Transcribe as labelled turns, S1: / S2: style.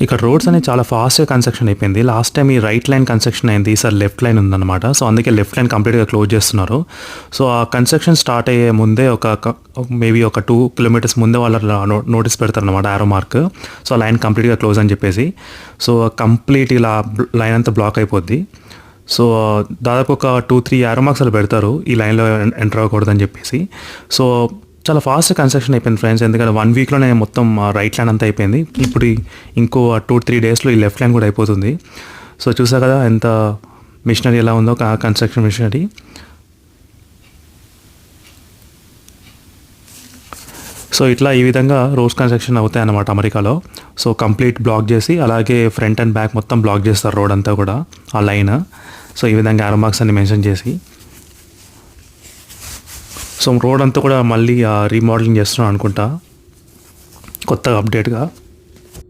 S1: ఇక్కడ రోడ్స్ అనేది చాలా ఫాస్ట్గా కన్స్ట్రక్షన్ అయిపోయింది. లాస్ట్ టైం ఈ రైట్ లైన్ కన్స్ట్రక్షన్ అయింది, ఈసారి లెఫ్ట్ లైన్ ఉందన్నమాట. సో అందుకే లెఫ్ట్ లైన్ కంప్లీట్గా క్లోజ్ చేస్తున్నారు. సో ఆ కన్స్ట్రక్షన్ స్టార్ట్ అయ్యే ముందే మేబీ ఒక 2 kilometers ముందే వాళ్ళ నోటీస్ పెడతారనమాట, ఆరో మార్క్. సో ఆ లైన్ కంప్లీట్గా క్లోజ్ అని చెప్పేసి. సో కంప్లీట్ ఇలా లైన్ అంతా బ్లాక్ అయిపోద్ది. సో దాదాపు ఒక 2-3 ఆరో మార్క్స్ అలా పెడతారు ఈ లైన్లో ఎంటర్ అవ్వకూడదని చెప్పేసి. సో చాలా ఫాస్ట్ కన్స్ట్రక్షన్ అయిపోయింది ఫ్రెండ్స్, ఎందుకంటే 1 weekలోనే మొత్తం రైట్ లైన్ అంతా అయిపోయింది. ఇప్పుడు ఇంకో 2-3 daysలో ఈ లెఫ్ట్ లైన్ కూడా అయిపోతుంది. సో చూసా కదా ఎంత మిషనరీ ఎలా ఉందో, కన్స్ట్రక్షన్ మిషనరీ. సో ఇట్లా ఈ విధంగా రోడ్స్ కన్స్ట్రక్షన్ అవుతాయి అన్నమాట అమెరికాలో. సో కంప్లీట్ బ్లాక్ చేసి అలాగే ఫ్రంట్ అండ్ బ్యాక్ మొత్తం బ్లాక్ చేస్తారు రోడ్ అంతా కూడా, ఆ లైన్. సో ఈ విధంగా ఆరో మార్క్స్ అన్ని మెన్షన్ చేసి. సో రోడ్ అంతా కూడా మళ్ళీ రీమోడలింగ్ చేస్తున్నాను అనుకుంటా, కొత్తగా అప్డేట్గా.